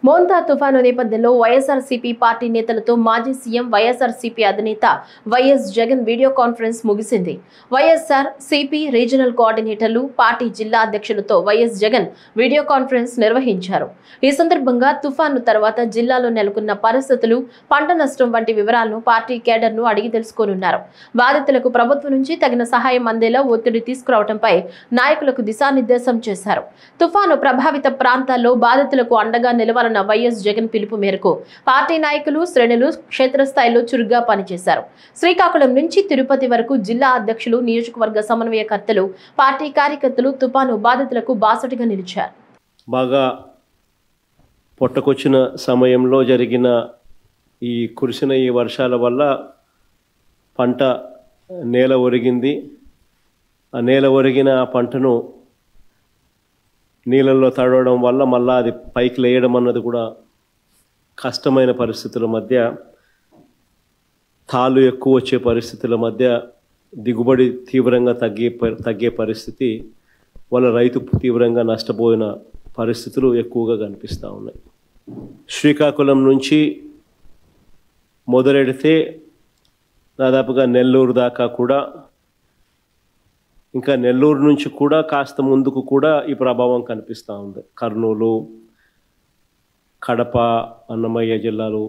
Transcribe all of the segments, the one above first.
మోంతా తుఫాను నేపథ్యంలో వైఎస్ఆర్సీపీ పార్టీ నేతలతో మాజీ సీఎం వైఎస్ఆర్సీపీ అధినేత వైఎస్ జగన్ వీడియో కాన్ఫరెన్స్ ముగిసింది. వైఎస్ఆర్సీపీ రీజనల్ కోఆర్డినేటర్లు, పార్టీ జిల్లా అధ్యక్షులతో వైఎస్ జగన్ వీడియో కాన్ఫరెన్స్ నిర్వహించారు. ఈ సందర్భంగా తుఫాను తర్వాత జిల్లాలో నెలకొన్న పరిస్థితులు, పంట నష్టం వంటి వివరాలను పార్టీ కేడర్ను అడిగి తెలుసుకోనున్నారు. బాధితులకు ప్రభుత్వం నుంచి తగిన సహాయం అందేలా ఒత్తిడి తీసుకురావడంపై నాయకులకు దిశానిర్దేశం చేశారు. తుఫాను ప్రభావిత ప్రాంతాల్లో బాధితులకు అండగా నిలవాలన్న వైఎస్ జగన్ పిలుపు మేరకు పార్టీ నాయకులు, శ్రేణులు క్షేత్రస్థాయిలో చురుగ్గా పనిచేశారు. శ్రీకాకుళం నుంచి తిరుపతి వరకు జిల్లా అధ్యక్షులు, నియోజకవర్గ సమన్వయకర్తలు, పార్టీ కార్యకర్తలు తుఫాను బాధితులకు బాసటగా నిలిచారు. బాగా పొట్టకొచ్చిన సమయంలో జరిగిన కురిసిన ఈ వర్షాల వల్ల పంట నేల ఒరిగింది. ఆ నేల ఒరిగిన పంటను నీళ్ళల్లో తడవడం వల్ల మళ్ళీ అది పైకి లేయడం అన్నది కూడా కష్టమైన పరిస్థితుల మధ్య, తాళ్ళు ఎక్కువ వచ్చే పరిస్థితుల మధ్య దిగుబడి తీవ్రంగా తగ్గే పరిస్థితి వల్ల రైతు తీవ్రంగా నష్టపోయిన పరిస్థితులు ఎక్కువగా కనిపిస్తూ ఉన్నాయి. శ్రీకాకుళం నుంచి మొదలెడితే దాదాపుగా నెల్లూరు దాకా కూడా, ఇంకా నెల్లూరు నుంచి కూడా కాస్త ముందుకు కూడా ఈ ప్రభావం కనిపిస్తూ ఉంది. కర్నూలు, కడప, అన్నమయ్య జిల్లాలు,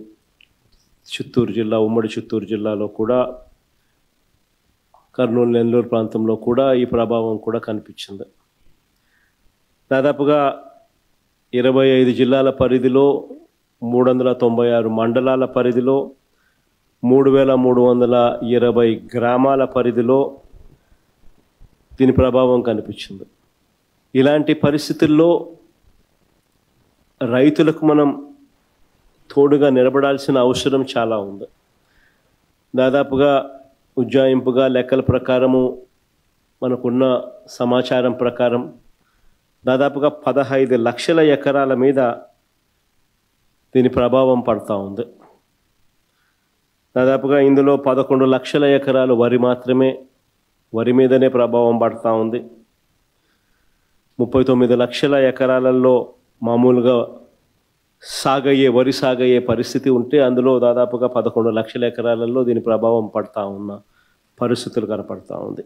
చిత్తూరు జిల్లా, ఉమ్మడి చిత్తూరు జిల్లాలో కూడా, కర్నూలు, నెల్లూరు ప్రాంతంలో కూడా ఈ ప్రభావం కూడా కనిపించింది. దాదాపుగా 25 జిల్లాల పరిధిలో, 396 మండలాల పరిధిలో, 3320 గ్రామాల పరిధిలో దీని ప్రభావం కనిపించింది. ఇలాంటి పరిస్థితుల్లో రైతులకు మనం తోడుగా నిలబడాల్సిన అవసరం చాలా ఉంది. దాదాపుగా ఉజ్జాయింపుగా లెక్కల ప్రకారము, మనకున్న సమాచారం ప్రకారం దాదాపుగా 15 లక్షల ఎకరాల మీద దీని ప్రభావం పడుతూ ఉంది. దాదాపుగా ఇందులో 11 లక్షల ఎకరాలు వరి మీదనే ప్రభావం పడుతూ ఉంది. 39 లక్షల ఎకరాలలో మామూలుగా వరి సాగయ్యే పరిస్థితి ఉంటే, అందులో దాదాపుగా 11 లక్షల ఎకరాలలో దీని ప్రభావం పడుతూ ఉన్న పరిస్థితులు కనపడతా ఉంది.